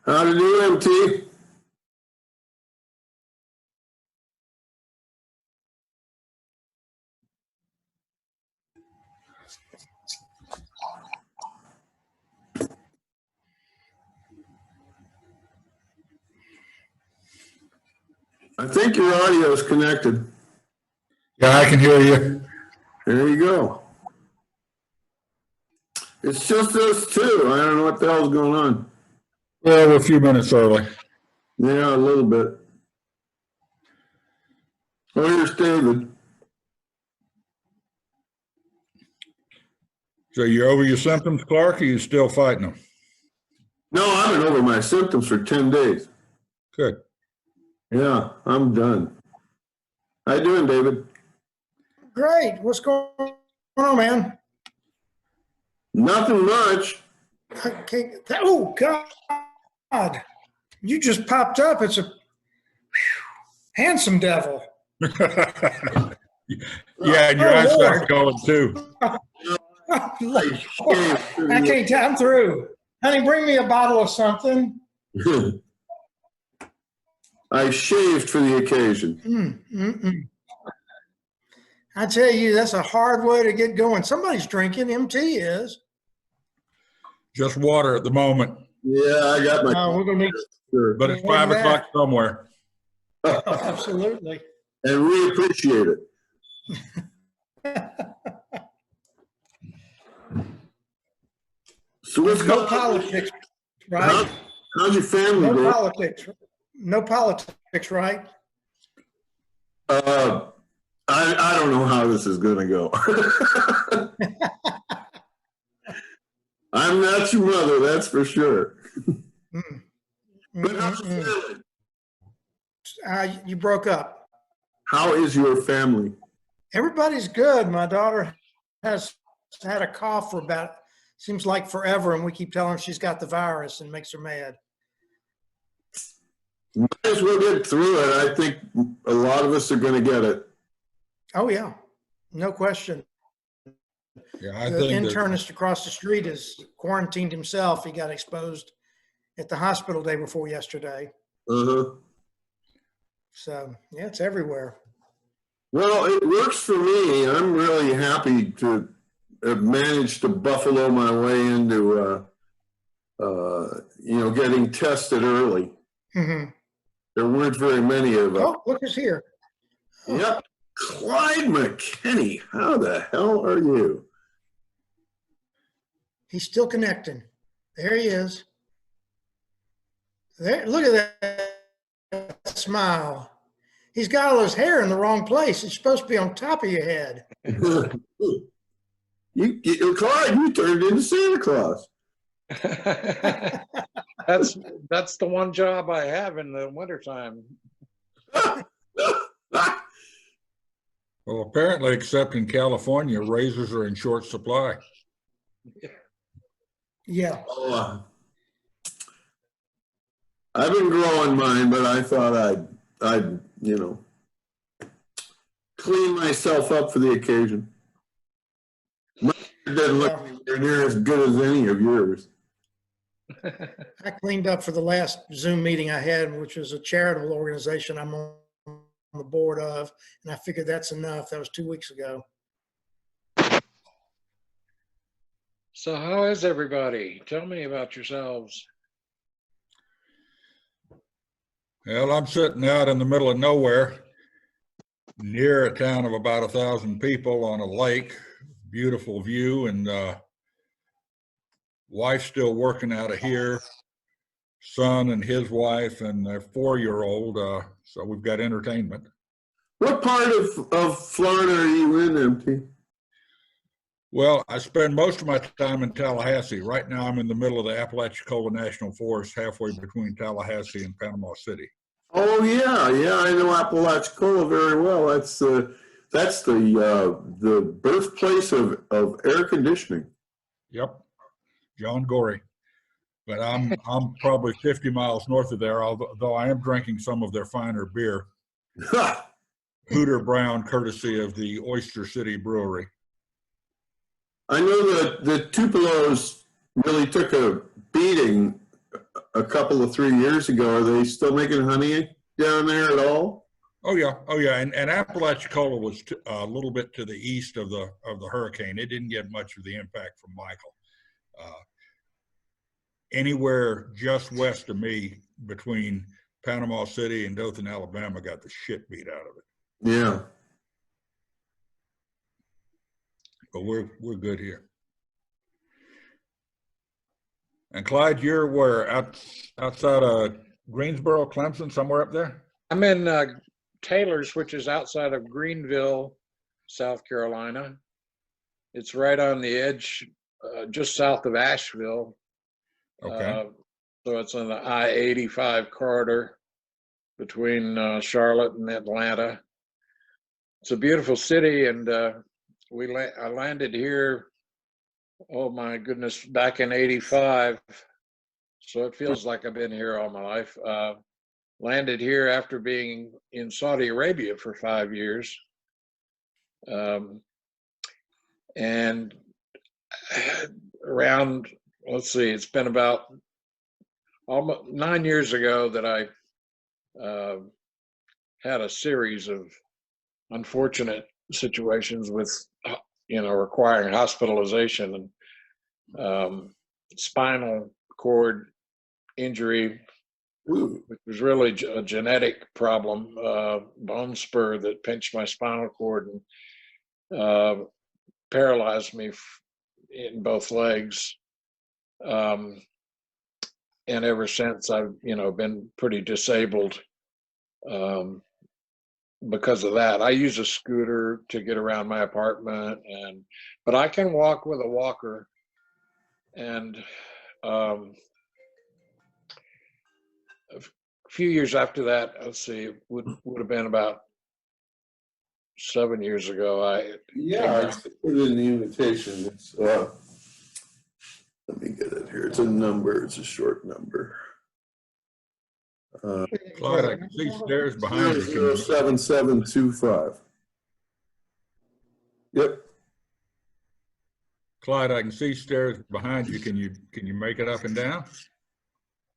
How to do, MT? I think your audio is connected. Yeah, I can hear you. There you go. It's just us two. I don't know what the hell's going on. Well, we're a few minutes early. Yeah, a little bit. Oh, here's David. So you're over your symptoms, Clark, or you still fighting them? No, I've been over my symptoms for 10 days. Good. Yeah, I'm done. How you doing, David? Great. What's going on, man? Nothing much. Okay. Oh, God. You just popped up. It's a handsome devil. Yeah, and your eyesight's going too. I can't tell. I'm through. Honey, bring me a bottle of something. I shaved for the occasion. I tell you, that's a hard way to get going. Somebody's drinking. MT is. Just water at the moment. Yeah, I got my. We're going to need. Sure. But it's 5 o'clock somewhere. Oh, absolutely. And we appreciate it. So what's No going on? politics, right? How's your family No doing? politics. No politics, right? I don't know how this is going to go. I'm not your mother, that's for sure. But how's your family? You broke up. How is your family? Everybody's good. My daughter has had a cough for about, seems like forever, and we keep telling her she's got the virus and makes her mad. Might as well get through it. I think a lot of us are going to get it. Oh, yeah. No question. Yeah, I The think internist across the street is quarantined himself. He got exposed at the hospital day before yesterday. Uh-huh. So, yeah, it's everywhere. Well, it works for me. I'm really happy to have managed to buffalo my way into, getting tested early. Mm-hmm. There weren't very many of us. Oh, look who's here. Oh. Yep. Clyde McKinney. How the hell are you? He's still connecting. There he is. There, look at that smile. He's got all his hair in the wrong place. It's supposed to be on top of your head. Clyde, you turned into Santa Claus. That's the one job I have in the wintertime. well, apparently, except in California, razors are in short supply. Yeah. I've been growing mine, but I thought I'd clean myself up for the occasion. Mine didn't look near as good as any of yours. I cleaned up for the last Zoom meeting I had, which was a charitable organization I'm on the board of, and I figured that's enough. That was 2 weeks ago. So how is everybody? Tell me about yourselves. Well, I'm sitting out in the middle of nowhere, near a town of about 1,000 people on a lake, beautiful view, and wife's still working out of here, son and his wife and their 4-year-old, so we've got entertainment. What part of Florida are you in, MT? Well, I spend most of my time in Tallahassee. Right now I'm in the middle of the Apalachicola National Forest, halfway between Tallahassee and Panama City. Oh yeah, I know Apalachicola very well. That's the birthplace of air conditioning. Yep, John Gorey. But I'm probably 50 miles north of there, although I am drinking some of their finer beer. Hooter Brown, courtesy of the Oyster City Brewery. I know that the Tupelos really took a beating a couple of 3 years ago. Are they still making honey down there at all? Oh yeah, oh yeah, and Apalachicola was a little bit to the east of the hurricane. It didn't get much of the impact from Michael. Anywhere just west of me, between Panama City and Dothan, Alabama, got the shit beat out of it. Yeah. But we're good here. And Clyde, you're where? Outside of Greensboro, Clemson, somewhere up there? I'm in Taylor's, which is outside of Greenville, South Carolina. It's right on the edge, just south of Asheville. Okay. So it's on the I-85 corridor between Charlotte and Atlanta. It's a beautiful city, and I landed here, oh my goodness, back in '85. So it feels like I've been here all my life. Landed here after being in Saudi Arabia for 5 years. And around, let's see, it's been about almost 9 years ago that I had a series of unfortunate situations with, requiring hospitalization and spinal cord injury, which was really a genetic problem, bone spur that pinched my spinal cord and paralyzed me in both legs. And ever since, I've been pretty disabled because of that. I use a scooter to get around my apartment, but I can walk with a walker. And a few years after that, let's see, it would have been about 7 years ago. I put it in the invitation. It's let me get it here. It's a number. It's a short number. Clyde, I can see stairs behind you. 07725. Yep. Clyde, I can see stairs behind you. Can you make it up and down?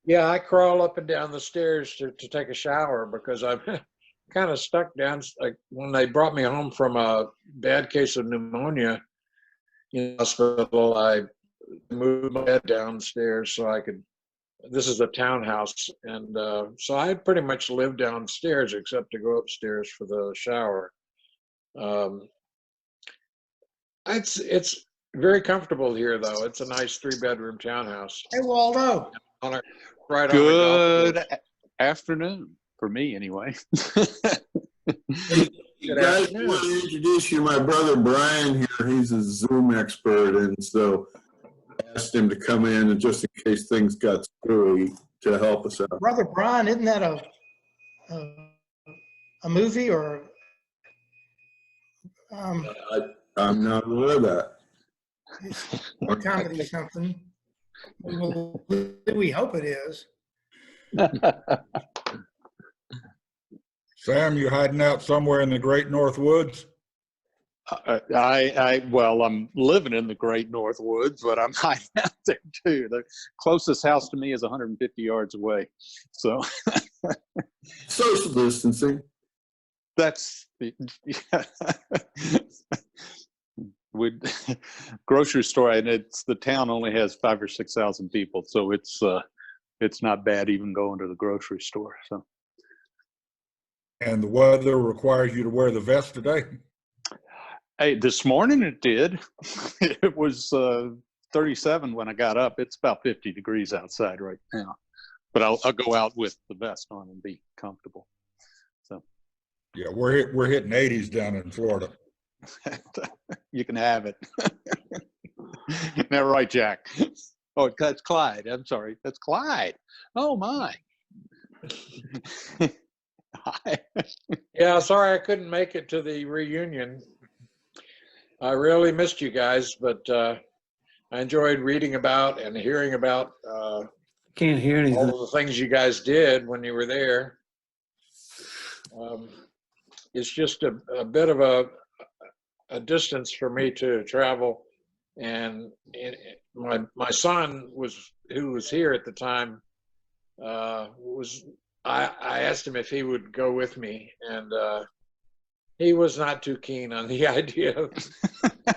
Yeah, I crawl up and down the stairs to take a shower because I'm kind of stuck down. Like when they brought me home from a bad case of pneumonia in the hospital, I moved my bed downstairs so I could. This is a townhouse, and so I pretty much live downstairs except to go upstairs for the shower. It's very comfortable here, though. It's a nice 3-bedroom townhouse. Hey, Waldo. Right Good afternoon, for me anyway. You guys, I want to introduce you to my brother Brian here. He's a Zoom expert, and so I asked him to come in, and just in case things got screwy, to help us out. Brother Brian, isn't that a movie or? I'm not aware of that. Or comedy or something. Well, we hope it is. Sam, you hiding out somewhere in the Great North Woods? Well, I'm living in the Great North Woods, but I'm hiding out there too. The closest house to me is 150 yards away. So Social distancing. that's would grocery store, and the town only has 5,000 or 6,000 people, so it's not bad even going to the grocery store. So. And the weather requires you to wear the vest today? Hey, this morning it did. It was 37 when I got up. It's about 50 degrees outside right now, but I'll go out with the vest on and be comfortable. So. Yeah, we're hitting 80s down in Florida. You can have it. Now, right, Jack? Oh, that's Clyde. I'm sorry. That's Clyde. Oh, my. Hi. Yeah, sorry I couldn't make it to the reunion. I really missed you guys, but I enjoyed reading about and hearing about Can't hear anything. all of the things you guys did when you were there. It's just a bit of a distance for me to travel, and my son who was here at the time I asked him if he would go with me, and he was not too keen on the idea of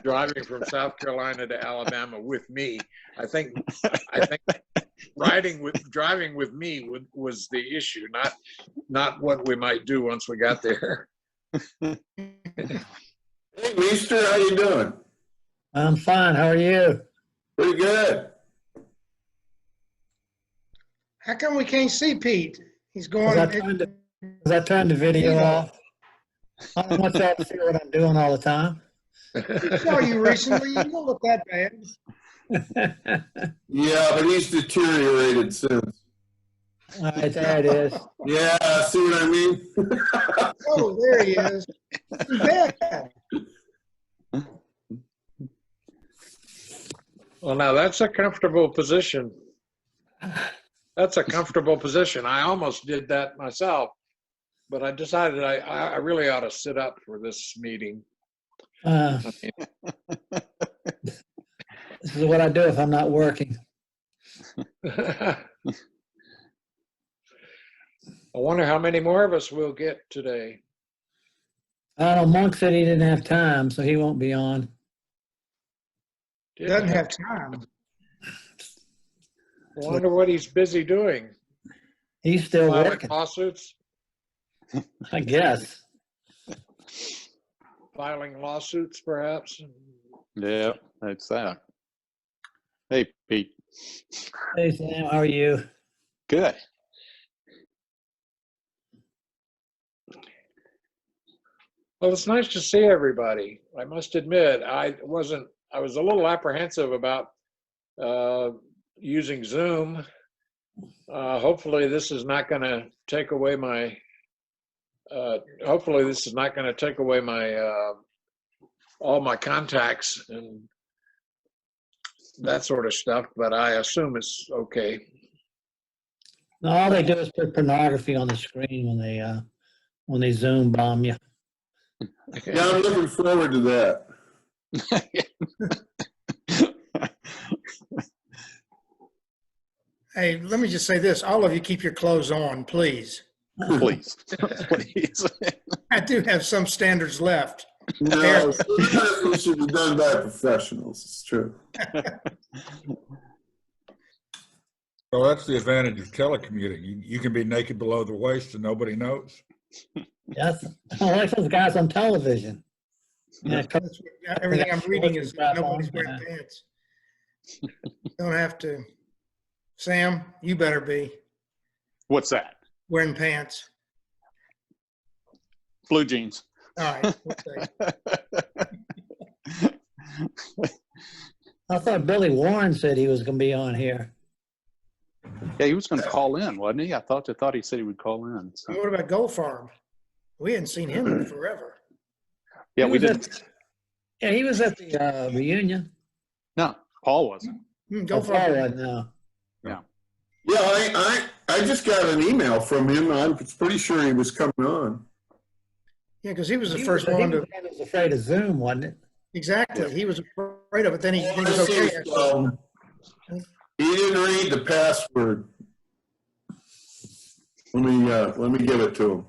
driving from South Carolina to Alabama with me. I think driving with me was the issue, not what we might do once we got there. Hey, Meester, how you doing? I'm fine. How are you? Pretty good. How come we can't see Pete? He's going. Because I turned the video off. I don't want y'all to see what I'm doing all the time. I saw you recently. You don't look that bad. Yeah, but he's deteriorated since. All right, there it is. Yeah, see what I mean? Oh, there he is. He's bad. Well, now that's a comfortable position. That's a comfortable position. I almost did that myself, but I decided I really ought to sit up for this meeting. This is what I do if I'm not working. I wonder how many more of us we'll get today. I don't know, Monk said he didn't have time, so he won't be on. Doesn't have time. I wonder what he's busy doing. He's still Filing working, lawsuits, I guess. filing lawsuits, perhaps. Yeah, that's that. Hey, Pete. Hey, Sam, how are you? Good. Well, it's nice to see everybody. I must admit, I was a little apprehensive about using Zoom. Hopefully this is not going to take away my all my contacts and that sort of stuff, but I assume it's okay. No, all they do is put pornography on the screen when they Zoom bomb you. Yeah, I'm looking forward to that. Hey, let me just say this. All of you keep your clothes on, please. Please. Please. I do have some standards left. No, it should be done by professionals. It's true. Well, that's the advantage of telecommuting. You can be naked below the waist and nobody knows. Yes, I like those guys on television. Yeah, Everything I'm reading is Strap on, nobody's wearing pants. Don't have to. Sam, you better be What's that? wearing pants. Blue jeans. All right. I thought Billy Warren said he was going to be on here. Yeah, he was going to call in, wasn't he? I thought he said he would call in. So. What about Gold Farm? We hadn't seen him in forever. Yeah, He we was didn't. Yeah, he was at the reunion. No, Paul wasn't. Gold Oh, Farm. Paul, no. Yeah, I just got an email from him. I'm pretty sure he was coming on. Yeah, because he was the He first was, one to. He was afraid of Zoom, wasn't it? Exactly. He was afraid of it. Then he was okay. He didn't read the password. Let me give it to him.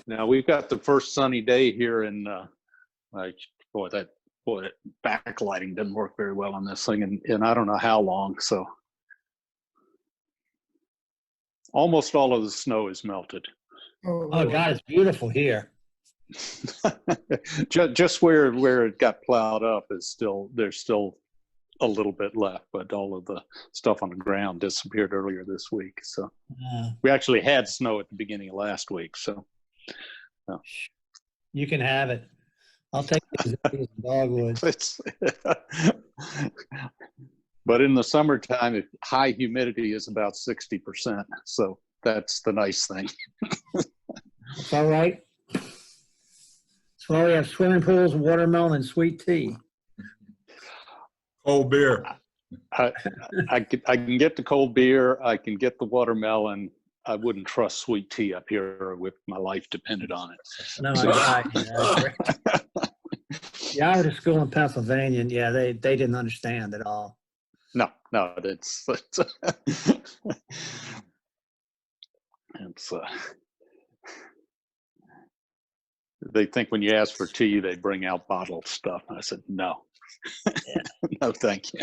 Now we've got the first sunny day here in that backlighting didn't work very well on this thing and I don't know how long, so almost all of the snow is melted. Oh, God, it's beautiful here. just where it got plowed up there's still a little bit left, but all of the stuff on the ground disappeared earlier this week. So we actually had snow at the beginning of last week, so you can have it. I'll take these dogwood. But in the summertime, high humidity is about 60%. So that's the nice thing. It's all right. So we have swimming pools, watermelon, and sweet tea. Cold beer. I can get the cold beer. I can get the watermelon. I wouldn't trust sweet tea up here if my life depended on it. No, I, yeah, I went to school in Pennsylvania, and yeah, they didn't understand at all. No, it's it's they think when you ask for tea, they bring out bottled stuff. I said, no, Yeah. no, thank you.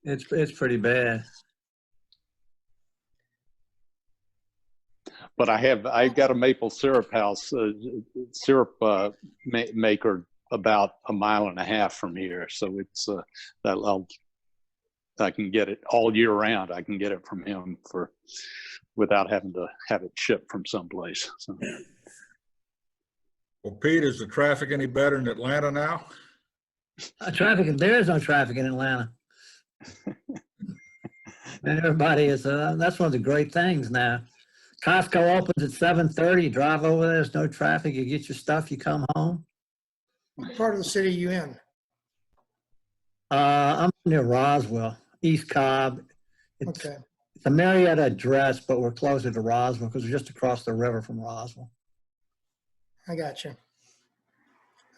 It's pretty bad. But I got a maple syrup house, syrup maker about 1.5 miles from here. So it's I can get it all year round. I can get it from him without having to have it shipped from someplace. So. Well, Pete, is the traffic any better in Atlanta now? There is no traffic in Atlanta. And everybody is, that's one of the great things now. Costco opens at 7:30, you drive over there, there's no traffic, you get your stuff, you come home. What part of the city are you in? I'm near Roswell, East Cobb. It's Okay. a Marietta address, but we're closer to Roswell because we're just across the river from Roswell. I got you.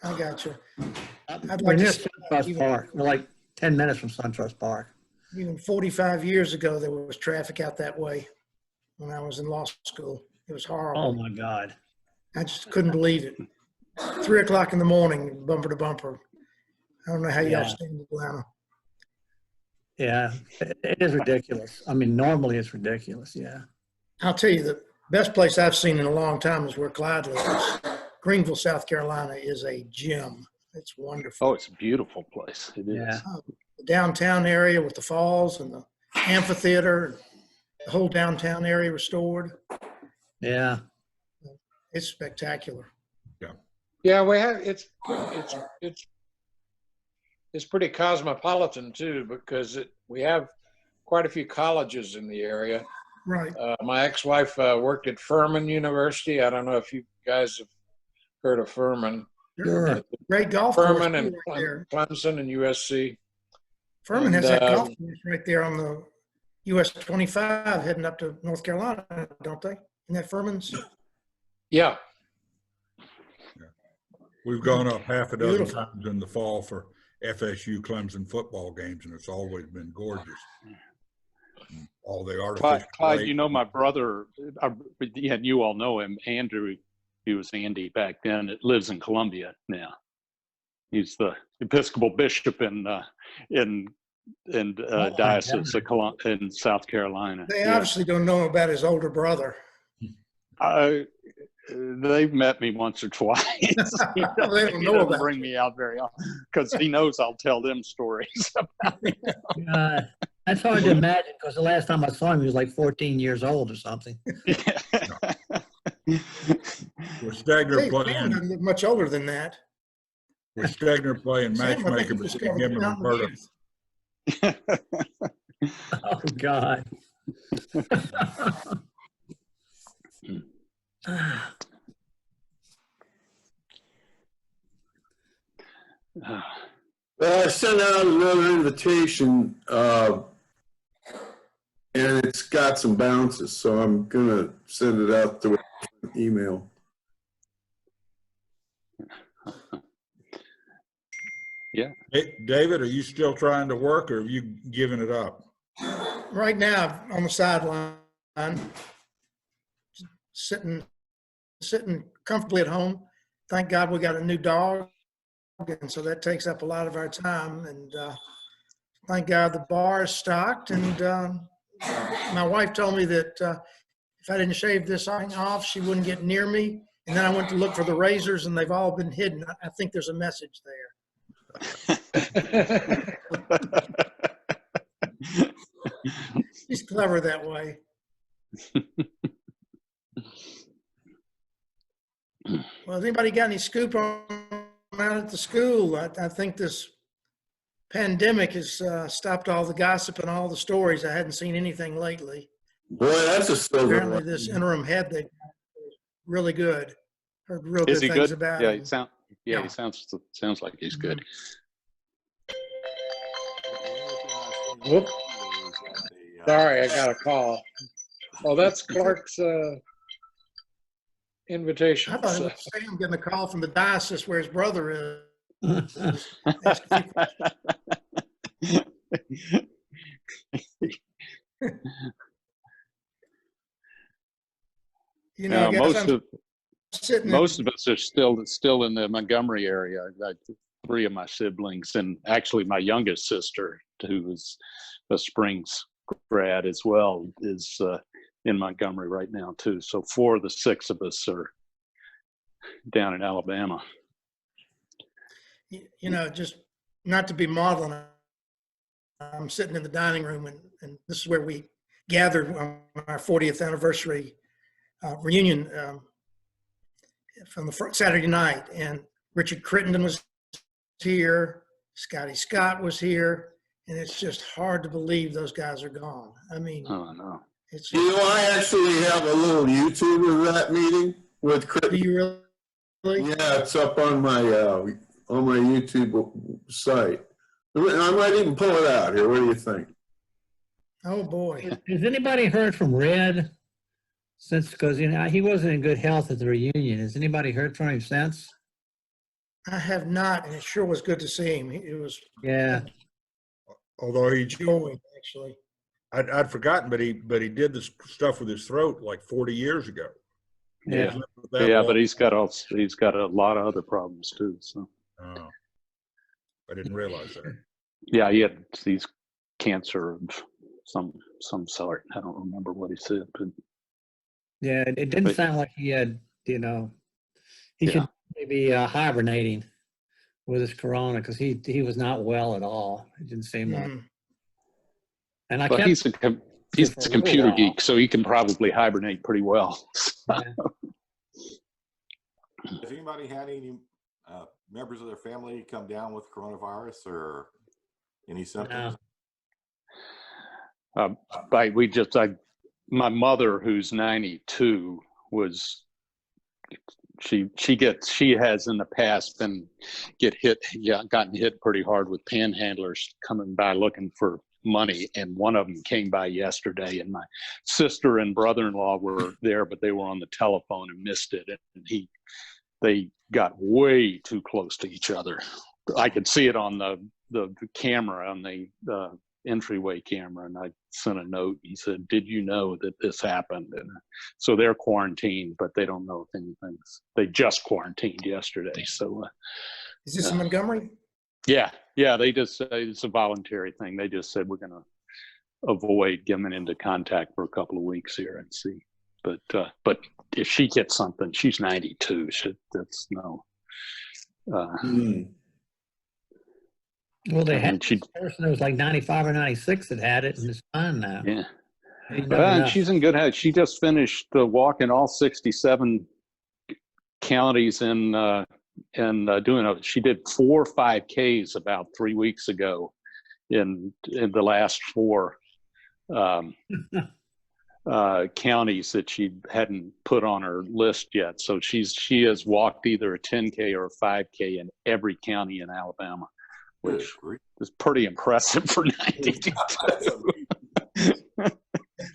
I'd We're like near to say SunTrust even- Park. We're like 10 minutes from SunTrust Park. Even 45 years ago, there was traffic out that way when I was in law school. It was horrible. Oh my God. I just couldn't believe it. 3 o'clock in the morning, bumper to bumper. I don't know how y'all Yeah. stay in Atlanta. Yeah, it is ridiculous. I mean, normally it's ridiculous. Yeah. I'll tell you, the best place I've seen in a long time is where Clyde lives. Greenville, South Carolina is a gem. It's wonderful. Oh, it's a beautiful place. It is. Yeah. The downtown area with the falls and the amphitheater, the whole downtown area restored. Yeah. It's spectacular. Yeah, we have, it's pretty cosmopolitan too, because we have quite a few colleges in the area. Right. My ex-wife worked at Furman University. I don't know if you guys have heard of Furman. Sure. Great golf course Furman and right there. Clemson and USC. Furman has And, that golf course right there on the US 25 heading up to North Carolina, don't they? Isn't that Furman's? Yeah, We've gone up half a dozen Beautiful. times in the fall for FSU Clemson football games, and it's always been gorgeous. And all the artificial. Clyde, light. you know, my brother, and you all know him, Andrew, he was Andy back then. It lives in Columbia now. He's the Episcopal bishop in Diocese of in South Carolina. They Yeah. obviously don't know about his older brother. They've met me once or twice. He They don't know doesn't about bring me out very often because he knows I'll tell them stories. That's hard to imagine because the last time I saw him, he was like 14 years old or something. With Stegner Hey, Sam playing, doesn't look much older than that. with Stegner playing Sam, I think matchmaker he between discovered him and the Roberta. youth. Oh, God. Well, I sent out another invitation, and it's got some bounces, so I'm gonna send it out through email. Yeah. Hey, David, are you still trying to work, or have you given it up? Right now, on the sideline, sitting comfortably at home. Thank God we got a new dog, and so that takes up a lot of our time. And thank God the bar is stocked. And my wife told me that if I didn't shave this thing off, she wouldn't get near me. And then I went to look for the razors, and they've all been hidden. I think there's a message there. She's clever that way. Well, has anybody got any scoop on out at the school? I think this pandemic has stopped all the gossip and all the stories. I hadn't seen anything lately. Boy, that's a silver Apparently, lining. this interim head they really good. Heard real good Is he things good? about Yeah, him. he sounds like he's good. Whoop. Sorry, I got a call. Oh, that's Clark's invitation. I thought it was Sam getting a call from the diocese where his brother is. Ask a few You know, Now, guys, I'm sitting in, most of us are still in the Montgomery area. I've got 3 of my siblings, and actually my youngest sister, who is a Springs grad as well, is in Montgomery right now too. So 4 of the 6 of us are down in Alabama. you know, just not to be maudlin. I'm sitting in the dining room, and this is where we gathered on our 40th anniversary reunion from the Saturday night. And Richard Crittenden was here, Scotty Scott was here, and it's just hard to believe those guys are gone. I mean, Oh no. it's You know, I actually have a little YouTube of that meeting with Chris. do you really? Yeah, it's up on my YouTube site. I might even pull it out here. What do you think? Oh boy. Has anybody heard from Red since, because you know, he wasn't in good health at the reunion. Has anybody heard from him since? I have not, and it sure was good to see him. It was Yeah. Although joy, actually. I'd forgotten, but he did this stuff with his throat like 40 years ago. Yeah. He's lived with that Yeah, long. but he's got a lot of other problems too. So Oh, I didn't realize that. yeah, he had these cancer of some sort. I don't remember what he said, but Yeah, it didn't But- sound like he had, you know, he Yeah. should maybe hibernating with his corona, because he was not well at all. It didn't seem like. Mhm. And I but kept he's a for a computer little while. geek, so he can probably hibernate pretty well. Yeah. Has anybody had any members of their family come down with coronavirus or any symptoms? My mother, who's 92, was she has in the past gotten hit pretty hard with panhandlers coming by looking for money, and one of them came by yesterday, and my sister and brother-in-law were there, but they were on the telephone and missed it, and they got way too close to each other. I could see it on the camera, on the entryway camera, and I sent a note and said, "Did you know that this happened?" And so they're quarantined, but they don't know if anything's. They just quarantined yesterday, so. Is this in Montgomery? Yeah, they just say it's a voluntary thing. They just said we're going to avoid getting into contact for a couple of weeks here and see. But if she gets something, she's 92. That's no. Well, they I had mean, a person that was like 95 or 96 that had it, and it's fine now. Yeah. You never And know. she's in good health. She just finished walking all 67 counties and she did 4 5Ks about 3 weeks ago in the last 4 counties that she hadn't put on her list yet. So she has walked either a 10K or a 5K in every county in Alabama, which is pretty impressive for 92.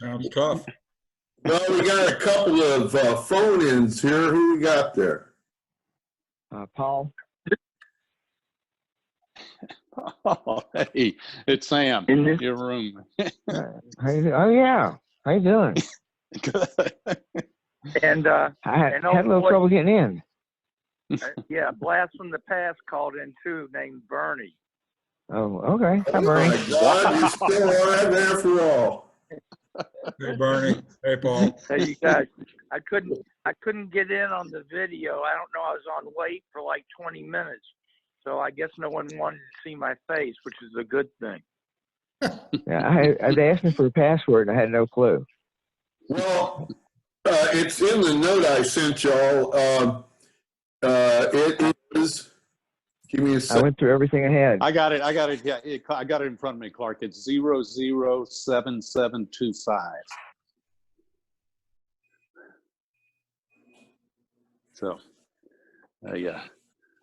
Sounds tough. Well, we got a couple of phone-ins here. Who we got there? Paul. Oh, hey, it's Sam. In this- Your room. Oh yeah, how you doing? Good. And I had a little hopefully- trouble getting in. yeah, Blast from the Past called in too, named Bernie. Oh, okay. Hi, Oh Bernie. my God, you're still alive after all. Hey, Bernie. Hey, Paul. Hey, you guys, I couldn't get in on the video. I don't know. I was on wait for like 20 minutes, so I guess no one wanted to see my face, which is a good thing. Yeah, they asked me for a password, and I had no clue. Well, it's in the note I sent y'all. It is, give me a I second. went through everything I had. I got it. Yeah, I got it in front of me, Clark. It's 007725. So, yeah.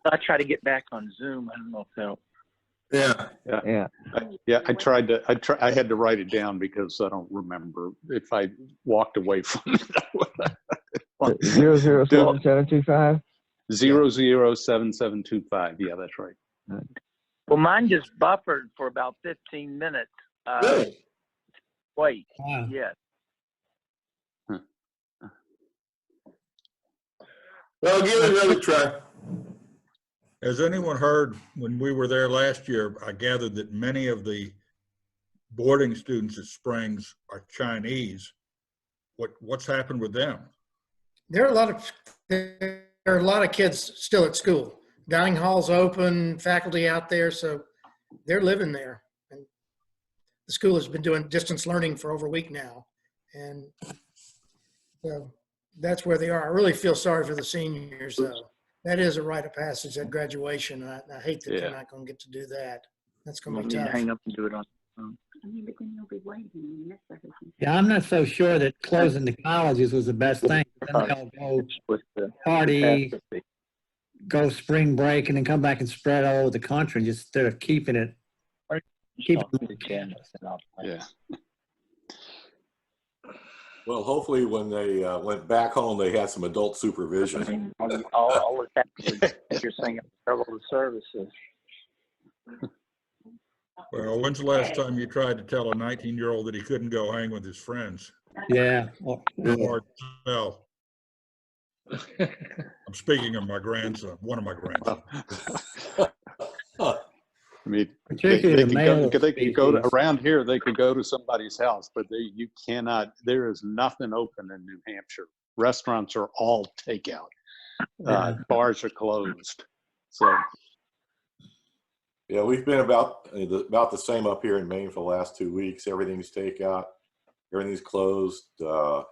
I try to get back on Zoom. I don't know if that'll. Yeah. Yeah. I had to write it down because I don't remember if I walked away from it. 007725. 007725. Yeah, that's right. Well, mine just buffered for about 15 minutes. Good. Wait, Wow. yes. Well, give it another try. Has anyone heard, when we were there last year, I gathered that many of the boarding students at Springs are Chinese. What's happened with them? There are a lot of kids still at school. Dining halls open, faculty out there, so they're living there. And the school has been doing distance learning for over a week now, and so that's where they are. I really feel sorry for the seniors, though. That is a rite of passage at graduation, and I hate that they're not going to get to do that. That's going to be tough. Hang up and do it on. Yeah, I'm not so sure that closing the colleges was the best thing. Then they'll go party, go spring break, and then come back and spread all over the country instead of keeping it. Yeah. Well, hopefully when they went back home, they had some adult supervision. All of that, you're saying several of the services. Well, when's the last time you tried to tell a 19-year-old that he couldn't go hang with his friends? Yeah. Hard to tell. I'm speaking of my grandson, one of my grandsons. I mean, Particularly the male they could go to, species. around here. They could go to somebody's house, but you cannot. There is nothing open in New Hampshire. Restaurants are all takeout. Bars are closed. So Yeah, we've been about the same up here in Maine for the last 2 weeks. Everything's takeout. Everything's closed. Can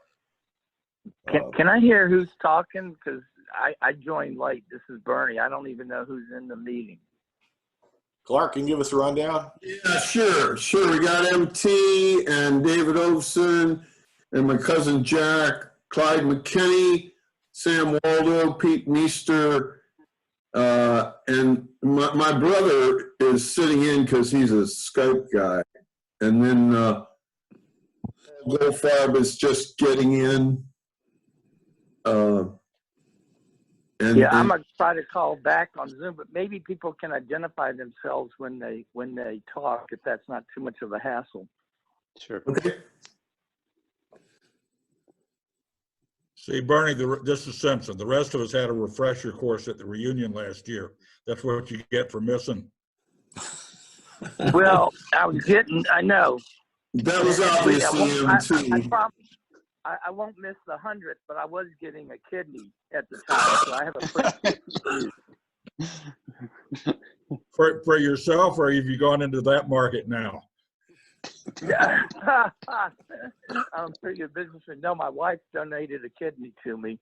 I hear who's talking? Because I joined late. This is Bernie. I don't even know who's in the meeting. Clark, can you give us a rundown? Yeah, sure. We got MT and David Overson and my cousin Jack, Clyde McKinney, Sam Waldo, Pete Meester, and my brother is sitting in because he's a Skype guy. And then Goldfarb is just getting in. I'm gonna try to call back on Zoom, but maybe people can identify themselves when they talk, if that's not too much of a hassle. sure. Okay. See, Bernie, this is Simpson. The rest of us had a refresher course at the reunion last year. That's what you get for missing. Well, I know. That was obviously MT. I promise I won't miss the 100th, but I was getting a kidney at the time, so I have a pretty For yourself, or have you gone into that market now? Yeah. I'm pretty good businessman. No, my wife donated a kidney to me,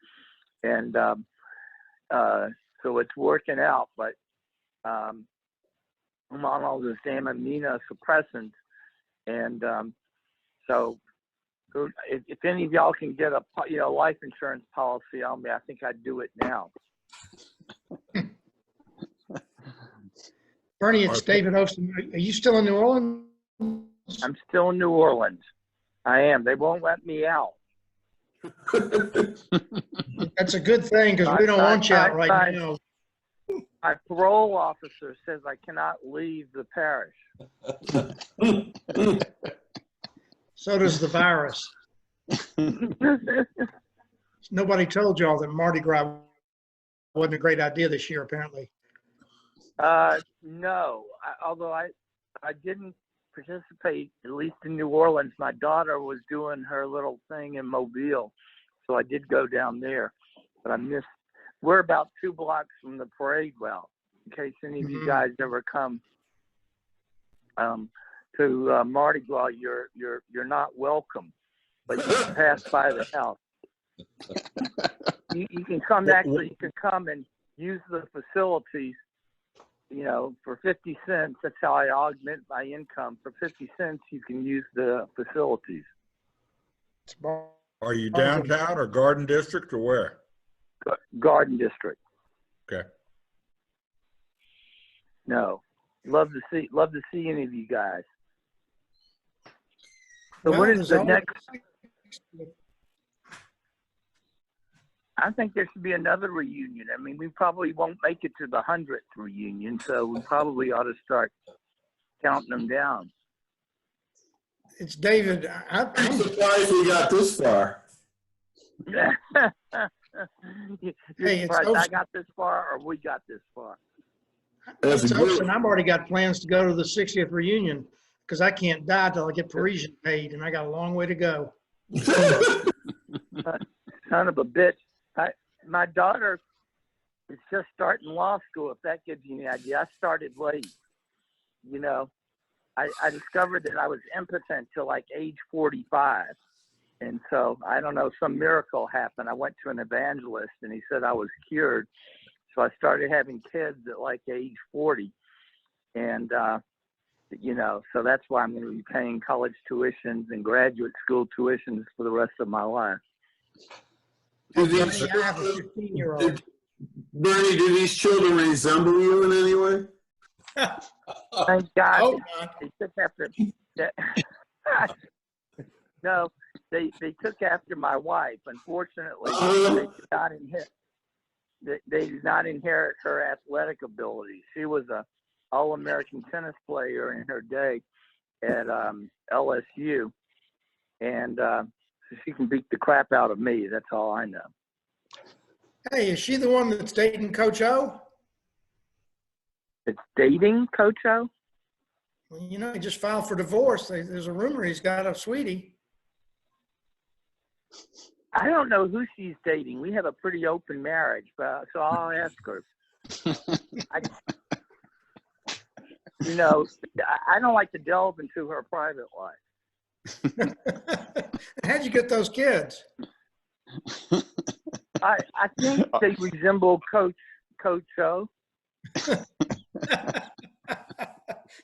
and so it's working out. But I'm on all this damn immunosuppressant, and so if any of y'all can get a life insurance policy on me, I think I'd do it now. Bernie, it's David Osten. Are you still in New Orleans? I'm still in New Orleans. I am. They won't let me out. That's a good thing because we don't want you out right now. My parole officer says I cannot leave the parish. So does the virus. Nobody told y'all that Mardi Gras wasn't a great idea this year, apparently. No, although I didn't participate, at least in New Orleans. My daughter was doing her little thing in Mobile, so I did go down there, but I missed. We're about 2 blocks from the parade route, in case any of you guys ever come to Mardi Gras. You're not welcome, but you can pass by the house. You can come, actually, you can come and use the facilities, for 50 cents. That's how I augment my income. For 50 cents, you can use the facilities. Are you downtown or Garden District or where? Garden District. Okay. No. Love to see any of you guys. So Well, when is there's the always- next? I think there should be another reunion. I mean, we probably won't make it to the 100th reunion, so we probably ought to start counting them down. It's David. I'm I'm surprised we got this far. You're Hey, it's surprised I Ocean. got this far, or we got this far. That's It's good. Ocean. I've already got plans to go to the 60th reunion because I can't die till I get Parisian paid, and I got a long way to go. Son of a bitch. My daughter is just starting law school, if that gives you any idea. I started late. You know, I discovered that I was impotent till like age 45. And so, I don't know, some miracle happened. I went to an evangelist and he said I was cured. So I started having kids at like age 40. And, you know, so that's why I'm going to be paying college tuitions and graduate school tuitions for the rest of my life. Do Bernie, these, I have a 15-year-old. Bernie, do these children resemble you in any way? Thank God Oh, not. they took after no, they took after my wife. Unfortunately, they did not inherit. They did not inherit her athletic ability. She was a All-American tennis player in her day at LSU, and so she can beat the crap out of me. That's all I know. Hey, is she the one that's dating Coach O? It's dating Coach O. Well, you know, he just filed for divorce. There's a rumor he's got a sweetie. I don't know who she's dating. We have a pretty open marriage, but so I'll ask her. You know, I don't like to delve into her private life. How'd you get those kids? I think they resemble Coach O.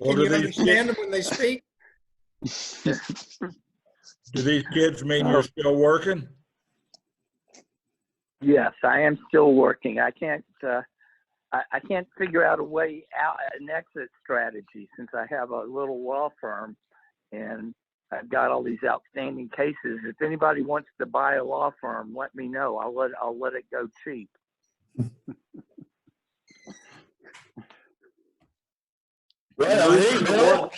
Well, Can you understand them when they speak? Do these kids mean you're still working? Yes, I am still working. I can't figure out a way out, an exit strategy, since I have a little law firm and I've got all these outstanding cases. If anybody wants to buy a law firm, let me know. I'll let it go cheap. Well, hey, Bill.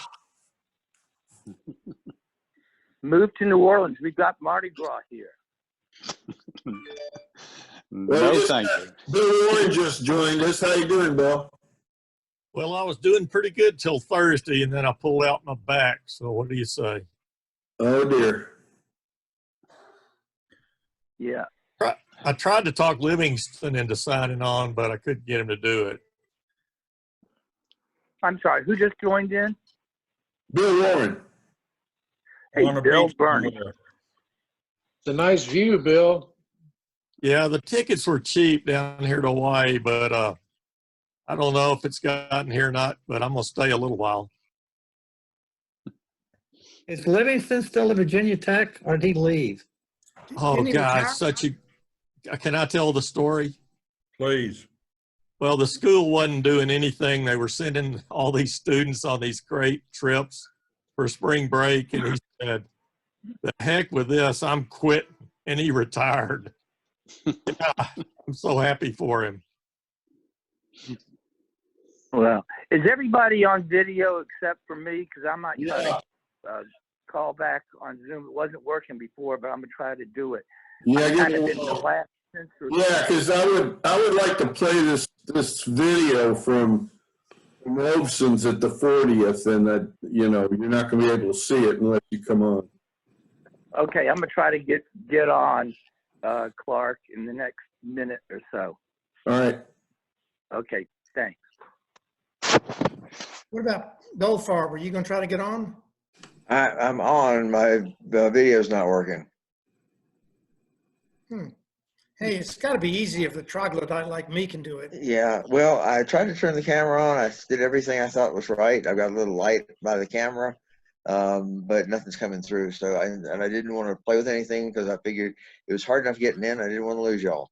Move to New Orleans. We've got Mardi Gras here. No, just, thank you. Bill Warren just joined us. How you doing, Bill? Well, I was doing pretty good till Thursday, and then I pulled out my back. So what do you say? Oh, dear. Yeah. I tried to talk Livingston into signing on, but I couldn't get him to do it. I'm sorry. Who just joined in? Bill Warren. Hey, On a Bill beach Burney. somewhere. It's a nice view, Bill. Yeah, the tickets were cheap down here to Hawaii, but I don't know if it's gotten here or not, but I'm going to stay a little while. Is Livingston still at Virginia Tech, or did he leave? Oh, Didn't he retire? God, can I tell the story? Please. Well, the school wasn't doing anything. They were sending all these students on these great trips for spring break, and he said, the heck with this, I'm quitting, and he retired. Yeah, I'm so happy for him. Well, is everybody on video except for me? Because I'm not trying to call back on Zoom. It wasn't working before, but I'm gonna try to do it. Yeah, I'm kind of in the last century. yeah, because I would like to play this video from Olson's at the 40th, and that you're not going to be able to see it unless you come on. Okay, I'm gonna try to get on, Clark, in the next minute or so. All right. Okay, thanks. What about Goldfarb? Are you going to try to get on? I'm on. My video's not working. Hey, it's got to be easy if the troglodyte like me can do it. Yeah. Well, I tried to turn the camera on. I did everything I thought was right. I've got a little light by the camera, but nothing's coming through. So I didn't want to play with anything because I figured it was hard enough getting in. I didn't want to lose y'all.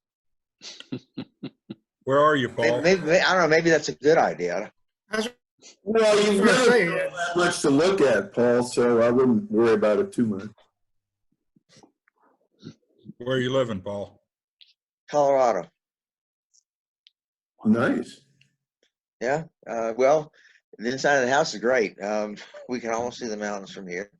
Where are you, Paul? Maybe I don't know. Maybe that's a good idea. I was Well, you've I was got gonna say, that much to look at, Paul, so I wouldn't worry about it too much. Where are you living, Paul? Colorado. Nice. Yeah. Well, the inside of the house is great. We can almost see the mountains from here.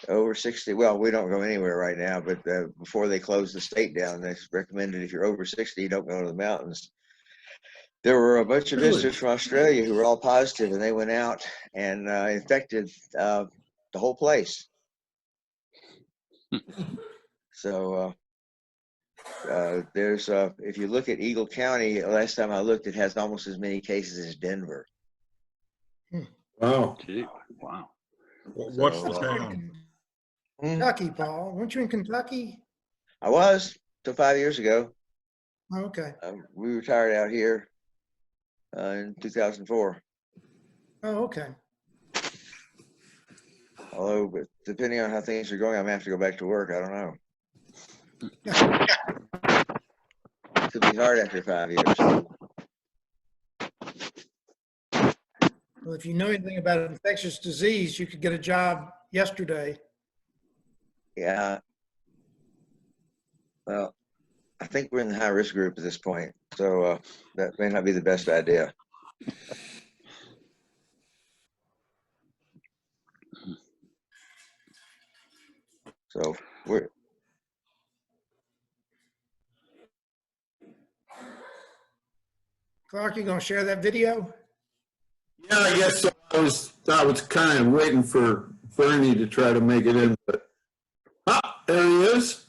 Over 60. Well, we don't go anywhere right now, but before they closed the state down, they recommended if you're over 60, you don't go to the mountains. There were a bunch of Really? visitors from Australia who were all positive, and they went out and infected the whole place. So there's if you look at Eagle County, last time I looked, it has almost as many cases as Denver. Wow. Gee, wow. What's the So, town? Kentucky, Paul. Weren't you in Kentucky? I was till 5 years ago. Oh, okay. We retired out here in 2004. Oh, okay. Although, but depending on how things are going, I'm gonna have to go back to work. I don't know. It could be hard after 5 years. Well, if you know anything about infectious disease, you could get a job yesterday. Yeah. Well, I think we're in the high risk group at this point, so that may not be the best idea. So we're Clark, you gonna share that video? Yeah, I guess so. I was kind of waiting for Bernie to try to make it in, but there he is.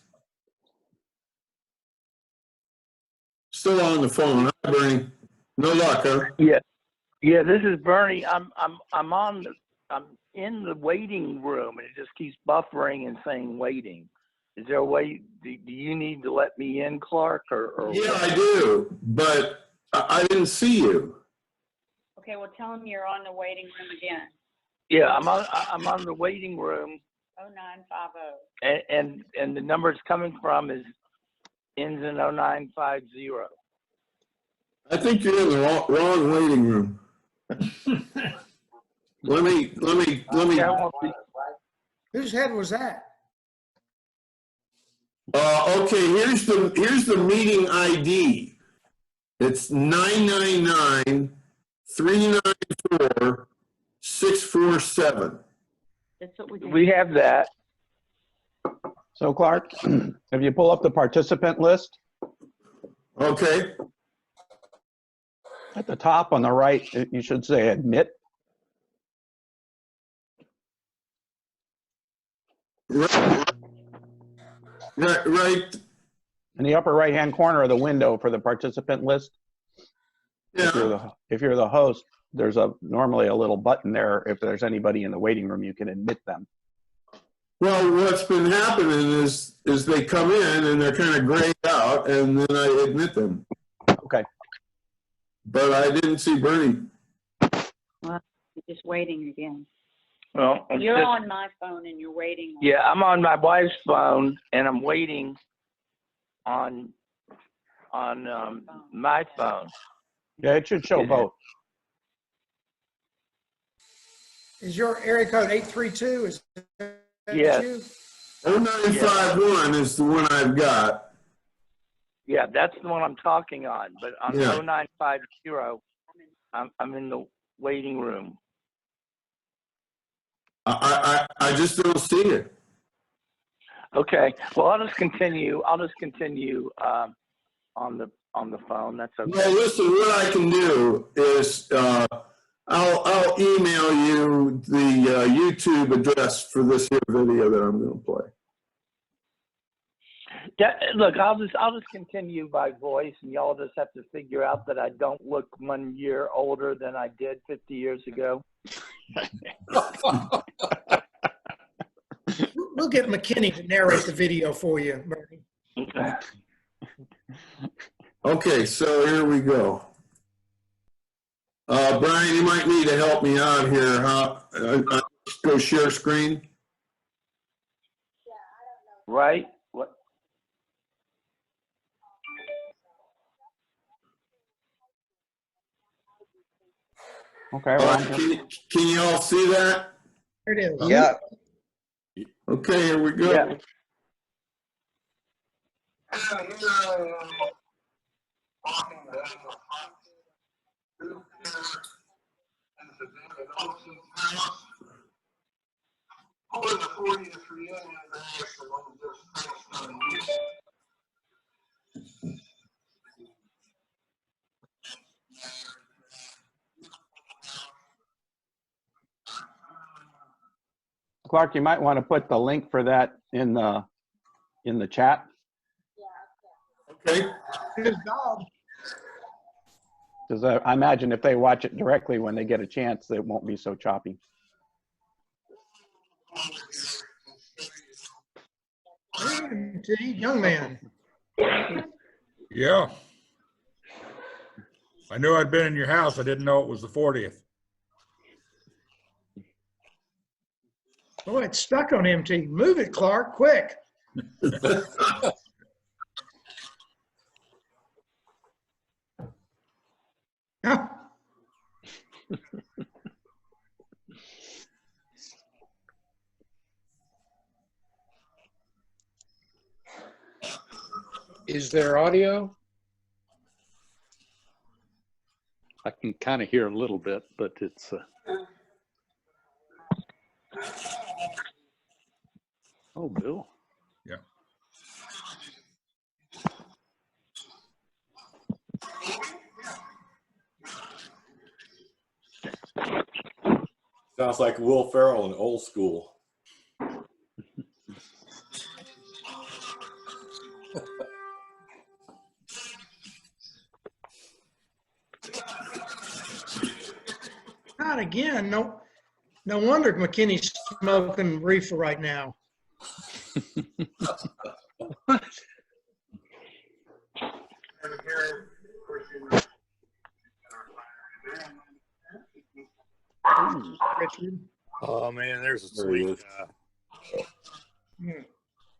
Still on the phone. Hi, Bernie. No luck, huh? Yeah, yeah. This is Bernie. I'm in the waiting room, and it just keeps buffering and saying waiting. Is there a way? Do you need to let me in, Clark, or Yeah, what? I do, but I didn't see you. Okay, well, tell him you're on the waiting room again. Yeah, I'm on the waiting room, 0950. and the number it's coming from ends in 0950. I think you're in the wrong waiting room. Let me. That won't be- Whose head was that? Okay, here's the meeting ID. It's 999-394-647. That's what we did. We have that. So Clark, if you pull up the participant list, Okay. at the top on the right, you should say admit. Right. In the upper right-hand corner of the window for the participant list, Yeah. if you're the host, there's normally a little button there. If there's anybody in the waiting room, you can admit them. Well, what's been happening is they come in and they're kind of grayed out, and then I admit them. Okay. But I didn't see Bernie. Well, you're just waiting again. Well, You're on my phone and you're waiting. Yeah, I'm on my wife's phone, and I'm waiting on my phone. Yeah, it should show both. Is your area code 832? Is that Yes. you? 0951 is the one I've got. Yeah, that's the one I'm talking on. But on Yeah. 0950, I'm in the waiting room. I just don't see it. Okay. Well, I'll just continue on the phone. That's okay. Well, listen, what I can do is I'll email you the YouTube address for this here video that I'm going to play. Yeah, look, I'll just continue by voice, and y'all just have to figure out that I don't look 1 year older than I did 50 years ago. We'll get McKinney to narrate the video for you, Bernie. Okay. Okay, so here we go. Brian, you might need to help me out here. How go share screen? Right? What? Okay, well, I'm Can you all see that? There it is. Yeah. Okay, here we go. Yeah. Clark, you might want to put the link for that in the chat. Okay. His dog. Because I imagine if they watch it directly when they get a chance, it won't be so choppy. Young man. Yeah. I knew I'd been in your house. I didn't know it was the 40th. Boy, it's stuck on MT. Move it, Clark, quick. Yeah. Is there audio? I can kind of hear a little bit, but it's. Oh, Bill. Yeah. Sounds like Will Ferrell in Old School. Not again. No wonder McKinney's smoking reefer right now. Richard. Oh man, there's a There he sweet is. guy.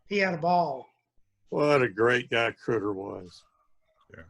He had a ball. What a great guy Critter was. Yeah.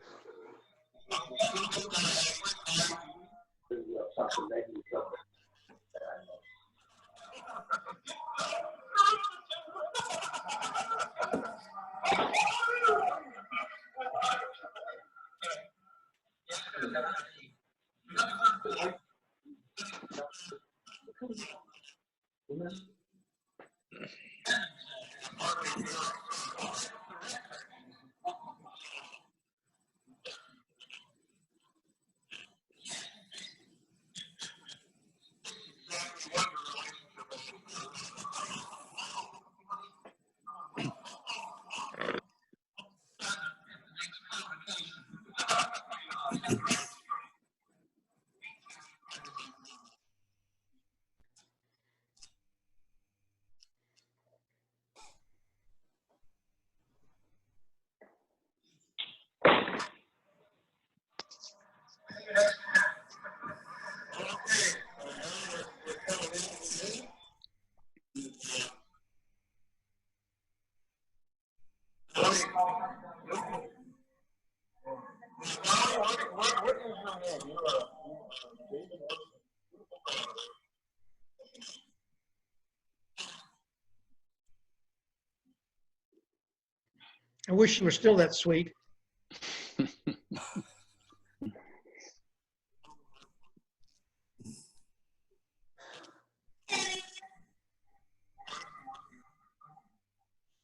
I wish you were still that sweet.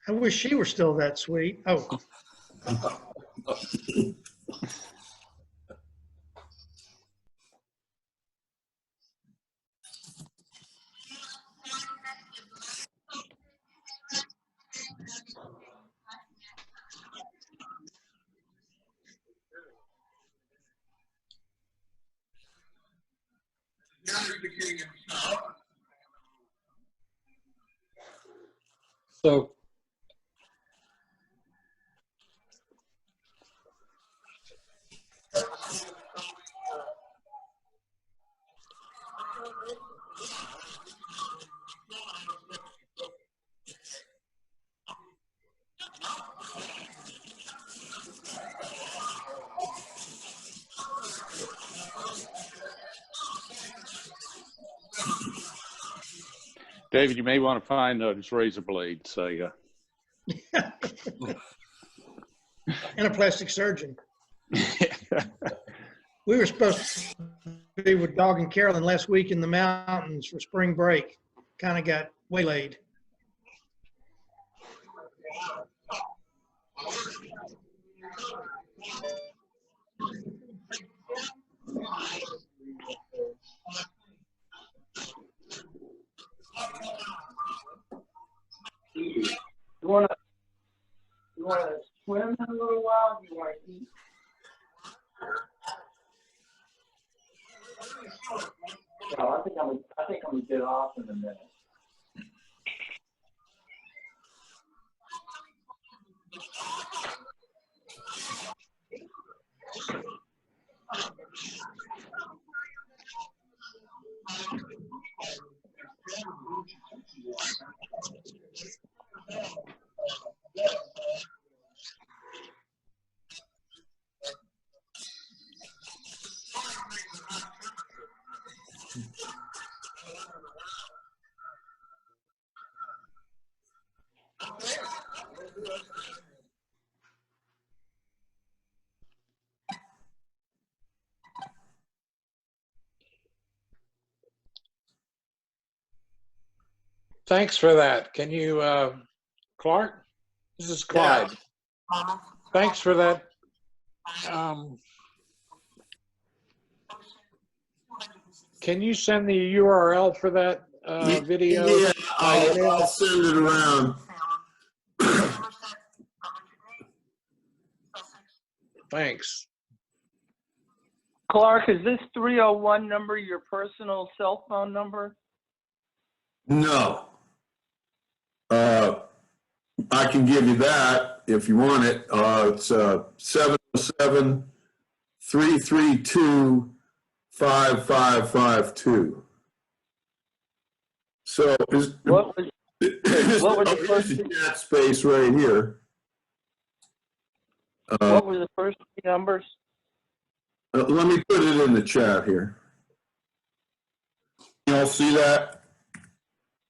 I wish she were still that sweet. Oh. So David, you may want to find those razor blades. And a plastic surgeon. We were supposed to be with Dog and Carolyn last week in the mountains for spring break. Kind of got waylaid. You wanna swim in a little while? You wanna eat? No, I think I'm gonna get off in a minute. Thanks for that. Can you, Clark? This is Clyde. Thanks for that. Can you send the URL for that video? Yeah, I'll send it around. Thanks. Clark, is this 301 number your personal cell phone number? No. I can give you that if you want it. It's 707-332-5552. So what was the first chat space right here. What were the first three numbers? Let me put it in the chat here. You all see that?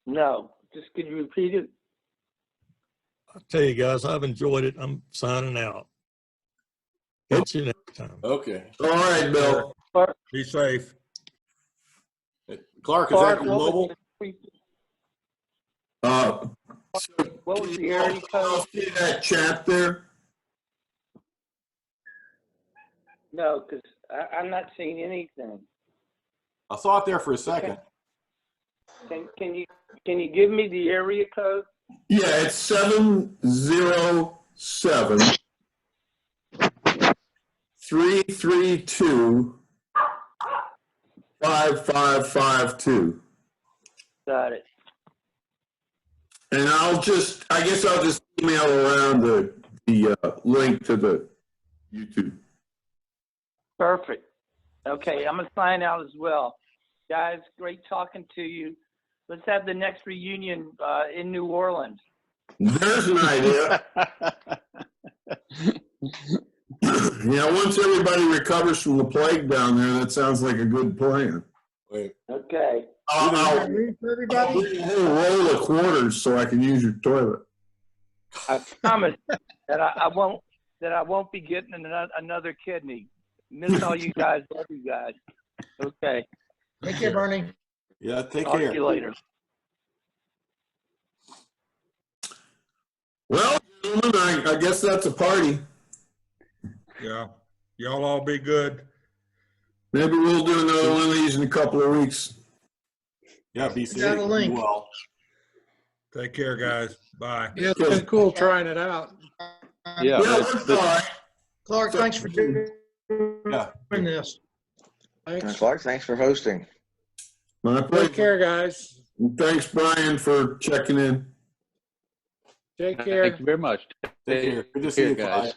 No. Just could you repeat it? I'll tell you guys, I've enjoyed it. I'm signing out. Catch you next time. Okay. All right, Bill. Be safe. Clark, is that your mobile? What was the area code? See that chat there? No, because I'm not seeing anything. I saw it there for a second. Can you give me the area code? Yeah, it's 707-332-5552. Got it. And I guess I'll just email around the link to the YouTube. Perfect. Okay, I'm gonna sign out as well. Guys, great talking to you. Let's have the next reunion in New Orleans. There's an idea. Yeah, once everybody recovers from the plague down there, that sounds like a good plan. Wait. Okay. I'll give you a whole roll of quarters so I can use your toilet. I promise that I won't be getting another kidney. Miss all you guys. Love you guys. Okay. Take care, Bernie. Yeah, take Talk care. to you later. Well, gentlemen, I guess that's a party. Yeah. Y'all all be good. Maybe we'll do another one of these in a couple of weeks. Yeah, be safe. Got a link. Be well. Take care, guys. Bye. Yeah, it's been cool trying it out. Yeah, that's all right. Clark, thanks for doing Yeah. this. Thanks. Clark, thanks for hosting. My Take pleasure. care, guys. And thanks, Brian, for checking in. Take care. Thank you very much. Take care. Good to see you, guys. Clyde.